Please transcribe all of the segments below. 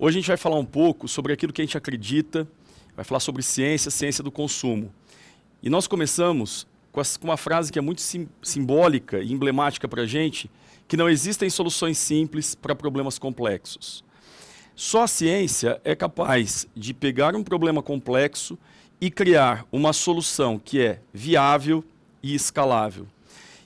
Hoje a gente vai falar um pouco sobre aquilo que a gente acredita, vai falar sobre ciência, ciência do consumo. E nós começamos com uma frase que é muito simbólica e emblemática para a gente, que não existem soluções simples para problemas complexos. Só a ciência é capaz de pegar um problema complexo e criar uma solução que é viável e escalável.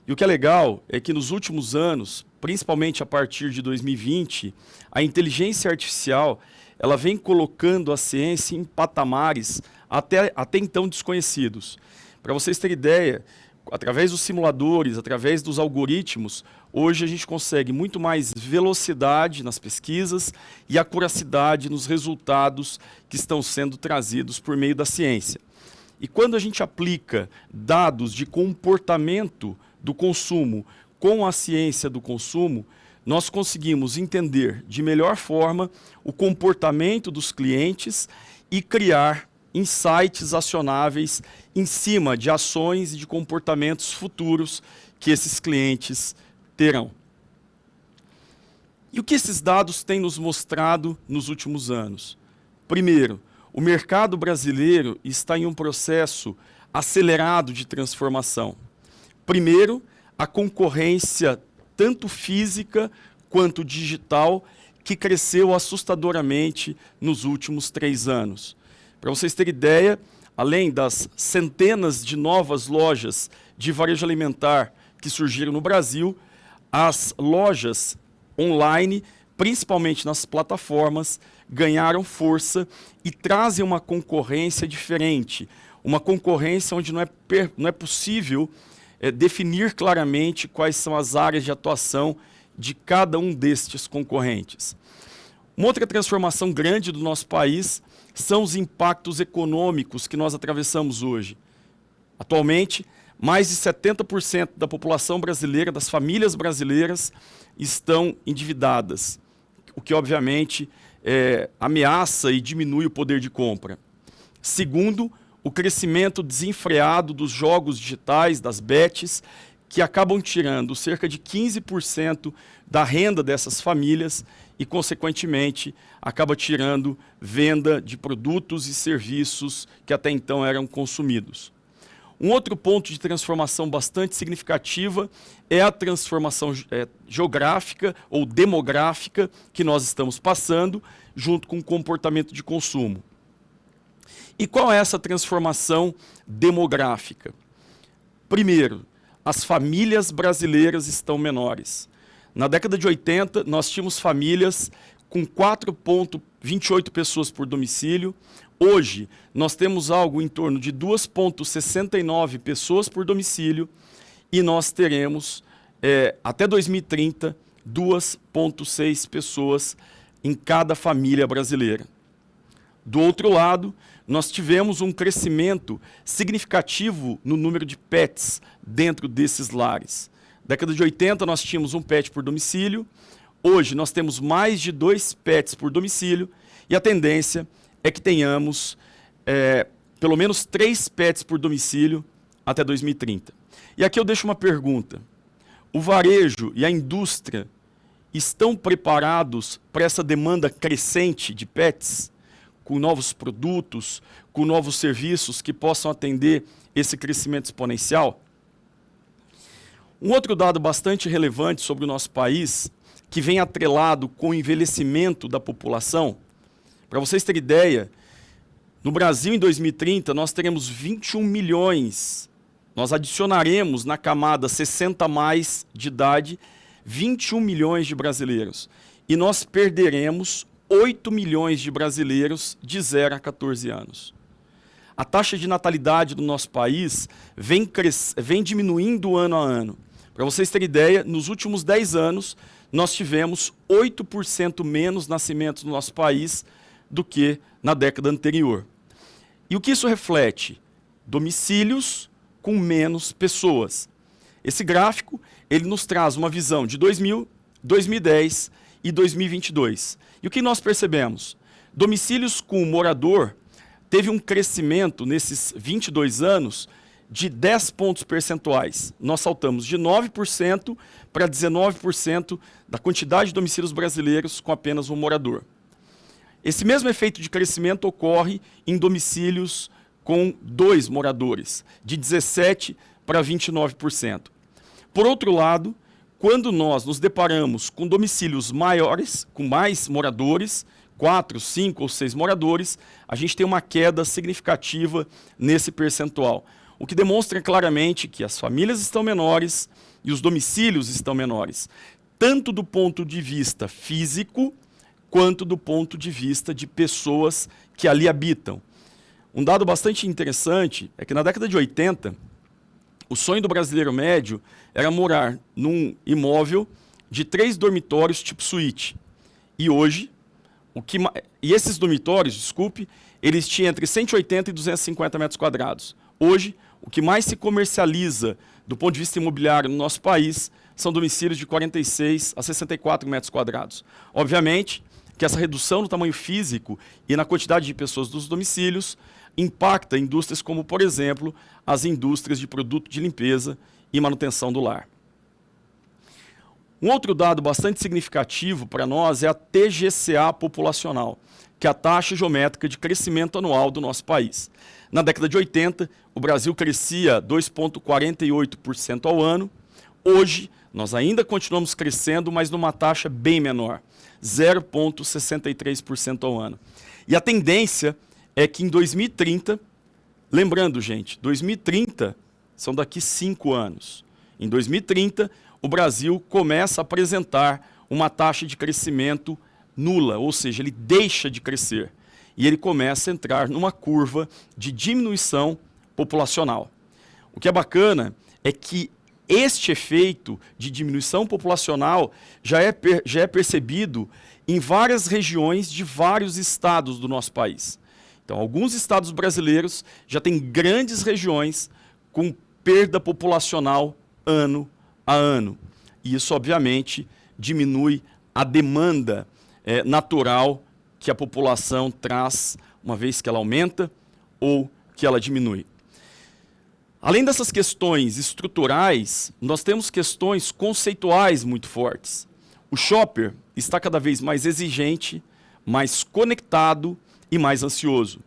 E o que é legal é que nos últimos anos, principalmente a partir de 2020, a inteligência artificial ela vem colocando a ciência em patamares até então desconhecidos. Para vocês terem ideia, através dos simuladores, através dos algoritmos, hoje a gente consegue muito mais velocidade nas pesquisas e acuracidade nos resultados que estão sendo trazidos por meio da ciência. E quando a gente aplica dados de comportamento do consumo com a ciência do consumo, nós conseguimos entender de melhor forma o comportamento dos clientes e criar insights acionáveis em cima de ações e de comportamentos futuros que esses clientes terão. E o que esses dados têm nos mostrado nos últimos anos? Primeiro, o mercado brasileiro está em um processo acelerado de transformação. Primeiro, a concorrência tanto física quanto digital que cresceu assustadoramente nos últimos 3 anos. Para vocês terem ideia, além das centenas de novas lojas de varejo alimentar que surgiram no Brasil, as lojas online, principalmente nas plataformas, ganharam força e trazem uma concorrência diferente. Uma concorrência onde não é possível definir claramente quais são as áreas de atuação de cada um destes concorrentes. Uma outra transformação grande do nosso país são os impactos econômicos que nós atravessamos hoje. Atualmente, mais de 70% da população brasileira, das famílias brasileiras, estão endividadas, o que obviamente ameaça e diminui o poder de compra. Segundo, o crescimento desenfreado dos jogos digitais, das bets, que acabam tirando cerca de 15% da renda dessas famílias e, consequentemente, acaba tirando venda de produtos e serviços que até então eram consumidos. Um outro ponto de transformação bastante significativa é a transformação geográfica ou demográfica que nós estamos passando, junto com o comportamento de consumo. E qual é essa transformação demográfica? Primeiro, as famílias brasileiras estão menores. Na década de 80, nós tínhamos famílias com 4,28 pessoas por domicílio. Hoje, nós temos algo em torno de 2,69 pessoas por domicílio e nós teremos, até 2030, 2,6 pessoas em cada família brasileira. Do outro lado, nós tivemos um crescimento significativo no número de pets dentro desses lares. Na década de 80, nós tínhamos um pet por domicílio. Hoje, nós temos mais de 2 pets por domicílio e a tendência é que tenhamos pelo menos 3 pets por domicílio até 2030. E aqui eu deixo uma pergunta. O varejo e a indústria estão preparados para essa demanda crescente de pets? Com novos produtos, com novos serviços que possam atender esse crescimento exponencial? Um outro dado bastante relevante sobre o nosso país, que vem atrelado com o envelhecimento da população, para vocês terem ideia, no Brasil em 2030 nós teremos 21 milhões, nós adicionaremos na camada 60 mais de idade, 21 milhões de brasileiros, e nós perderemos 8 milhões de brasileiros de 0 a 14 anos. A taxa de natalidade do nosso país vem diminuindo ano a ano. Para vocês terem ideia, nos últimos 10 anos, nós tivemos 8% menos nascimentos no nosso país do que na década anterior. E o que isso reflete? Domicílios com menos pessoas. Esse gráfico ele nos traz uma visão de 2000, 2010 e 2022. E o que nós percebemos? Domicílios com morador teve um crescimento nesses 22 anos de 10 pontos percentuais. Nós saltamos de 9% para 19% da quantidade de domicílios brasileiros com apenas um morador. Esse mesmo efeito de crescimento ocorre em domicílios com 2 moradores, de 17% para 29%. Por outro lado, quando nós nos deparamos com domicílios maiores, com mais moradores, 4, 5 ou 6 moradores, a gente tem uma queda significativa nesse percentual, o que demonstra claramente que as famílias estão menores e os domicílios estão menores, tanto do ponto de vista físico, quanto do ponto de vista de pessoas que ali habitam. Um dado bastante interessante é que na década de 80, o sonho do brasileiro médio era morar num imóvel de 3 dormitórios tipo suíte. E hoje, esses dormitórios, eles tinham entre 180 e 250 metros quadrados. Hoje, o que mais se comercializa do ponto de vista imobiliário no nosso país são domicílios de 46 a 64 metros quadrados. Obviamente que essa redução no tamanho físico e na quantidade de pessoas dos domicílios impacta indústrias como, por exemplo, as indústrias de produto de limpeza e manutenção do lar. Um outro dado bastante significativo para nós é a TGCA populacional, que é a taxa geométrica de crescimento anual do nosso país. Na década de 80, o Brasil crescia 2,48% ao ano. Hoje, nós ainda continuamos crescendo, mas numa taxa bem menor, 0,63% ao ano. E a tendência é que em 2030, lembrando, gente, 2030 são daqui 5 anos. Em 2030, o Brasil começa a apresentar uma taxa de crescimento nula, ou seja, ele deixa de crescer. E ele começa a entrar numa curva de diminuição populacional. O que é bacana é que este efeito de diminuição populacional já é percebido em várias regiões de vários estados do nosso país. Então, alguns estados brasileiros já têm grandes regiões com perda populacional ano a ano. E isso, obviamente, diminui a demanda natural que a população traz, uma vez que ela aumenta ou que ela diminui. Além dessas questões estruturais, nós temos questões conceituais muito fortes. O shopper está cada vez mais exigente, mais conectado e mais ansioso.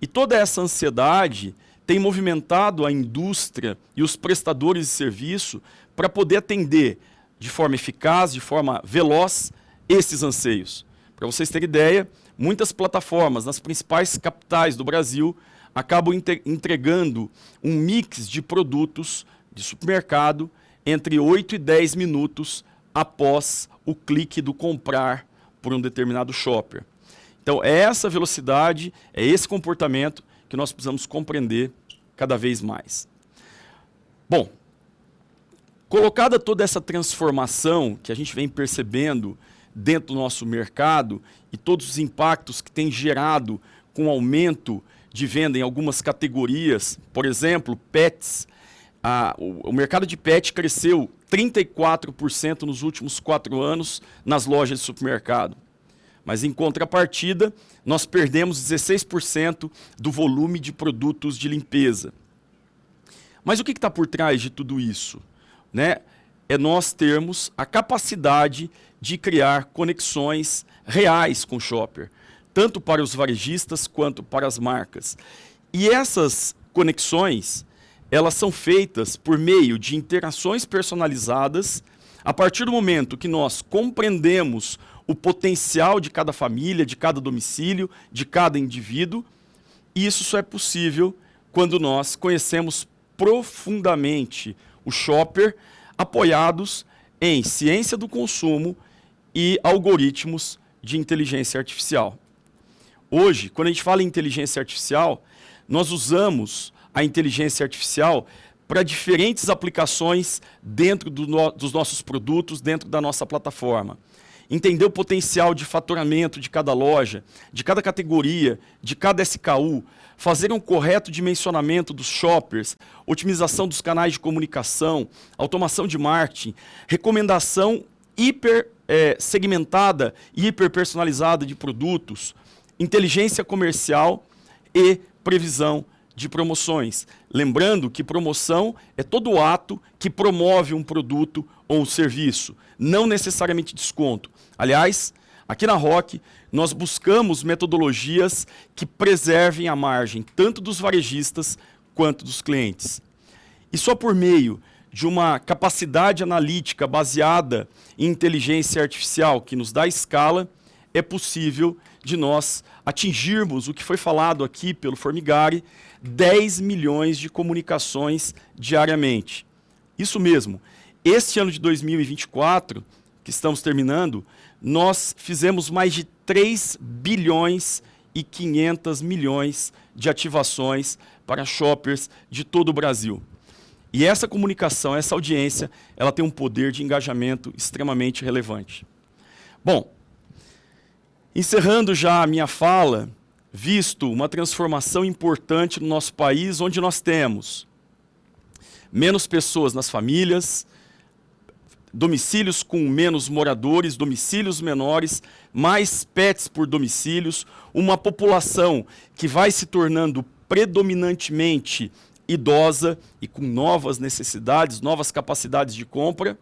E toda essa ansiedade tem movimentado a indústria e os prestadores de serviço para poder atender de forma eficaz, de forma veloz, esses anseios. Para vocês terem ideia, muitas plataformas nas principais capitais do Brasil acabam entregando um mix de produtos de supermercado entre 8 e 10 minutos após o clique do comprar por um determinado shopper. Então, é essa velocidade, é esse comportamento que nós precisamos compreender cada vez mais. Bom, colocada toda essa transformação que a gente vem percebendo dentro do nosso mercado e todos os impactos que tem gerado com o aumento de venda em algumas categorias, por exemplo, pets, o mercado de pet cresceu 34% nos últimos 4 anos nas lojas de supermercado. Mas, em contrapartida, nós perdemos 16% do volume de produtos de limpeza. Mas o que está por trás de tudo isso? É nós termos a capacidade de criar conexões reais com o shopper, tanto para os varejistas quanto para as marcas. E essas conexões, elas são feitas por meio de interações personalizadas, a partir do momento que nós compreendemos o potencial de cada família, de cada domicílio, de cada indivíduo, e isso só é possível quando nós conhecemos profundamente o shopper, apoiados em ciência do consumo e algoritmos de inteligência artificial. Hoje, quando a gente fala em inteligência artificial, nós usamos a inteligência artificial para diferentes aplicações dentro dos nossos produtos, dentro da nossa plataforma. Entender o potencial de faturamento de cada loja, de cada categoria, de cada SKU, fazer um correto dimensionamento dos shoppers, otimização dos canais de comunicação, automação de marketing, recomendação segmentada e hiperpersonalizada de produtos, inteligência comercial e previsão de promoções. Lembrando que promoção é todo ato que promove um produto ou um serviço, não necessariamente desconto. Aliás, Aqui na ROC, nós buscamos metodologias que preservem a margem tanto dos varejistas quanto dos clientes. E só por meio de uma capacidade analítica baseada em inteligência artificial que nos dá escala, é possível de nós atingirmos o que foi falado aqui pelo Formigari, 10 milhões de comunicações diariamente. Isso mesmo, este ano de 2024, que estamos terminando, nós fizemos mais de 3 bilhões e 500 milhões de ativações para shoppers de todo o Brasil. E essa comunicação, essa audiência, ela tem um poder de engajamento extremamente relevante. Bom, encerrando já a minha fala, visto uma transformação importante no nosso país, onde nós temos menos pessoas nas famílias, domicílios com menos moradores, domicílios menores, mais pets por domicílios, uma população que vai se tornando predominantemente idosa e com novas necessidades, novas capacidades de compra.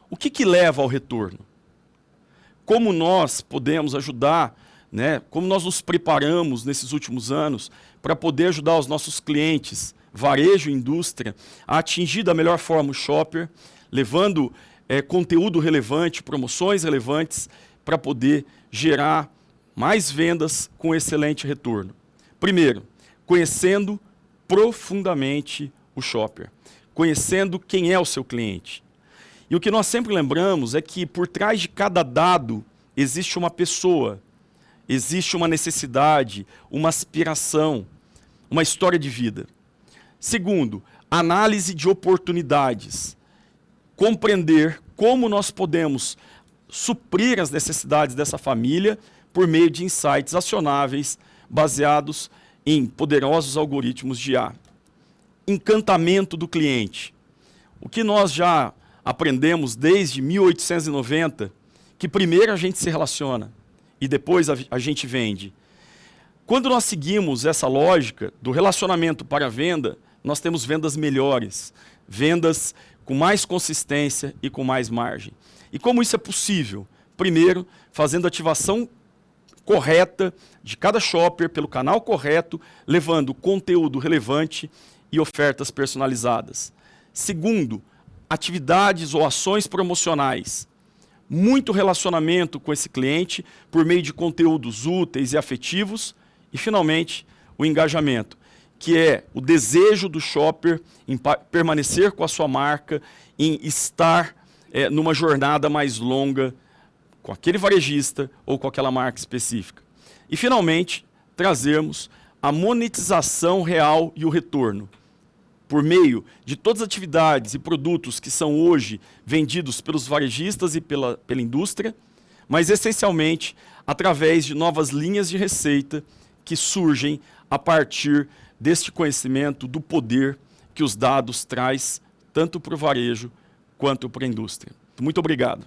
O que leva ao retorno? Como nós podemos ajudar, né? Como nós nos preparamos nesses últimos anos para poder ajudar os nossos clientes, varejo e indústria, a atingir da melhor forma o shopper, levando conteúdo relevante, promoções relevantes, para poder gerar mais vendas com excelente retorno. Primeiro, conhecendo profundamente o shopper, conhecendo quem é o seu cliente. E o que nós sempre lembramos é que por trás de cada dado existe uma pessoa, existe uma necessidade, uma aspiração, uma história de vida. Segundo, análise de oportunidades. Compreender como nós podemos suprir as necessidades dessa família por meio de insights acionáveis baseados em poderosos algoritmos de IA. Encantamento do cliente. O que nós já aprendemos desde 1890, que primeiro a gente se relaciona e depois a gente vende. Quando nós seguimos essa lógica do relacionamento para a venda, nós temos vendas melhores, vendas com mais consistência e com mais margem. E como isso é possível? Primeiro, fazendo a ativação correta de cada shopper pelo canal correto, levando conteúdo relevante e ofertas personalizadas. Segundo, atividades ou ações promocionais. Muito relacionamento com esse cliente por meio de conteúdos úteis e afetivos. E, finalmente, o engajamento, que é o desejo do shopper em permanecer com a sua marca, em estar numa jornada mais longa com aquele varejista ou com aquela marca específica. E, finalmente, trazermos a monetização real e o retorno, por meio de todas as atividades e produtos que são hoje vendidos pelos varejistas e pela indústria, mas, essencialmente, através de novas linhas de receita que surgem a partir deste conhecimento do poder que os dados traz tanto para o varejo quanto para a indústria. Muito obrigado.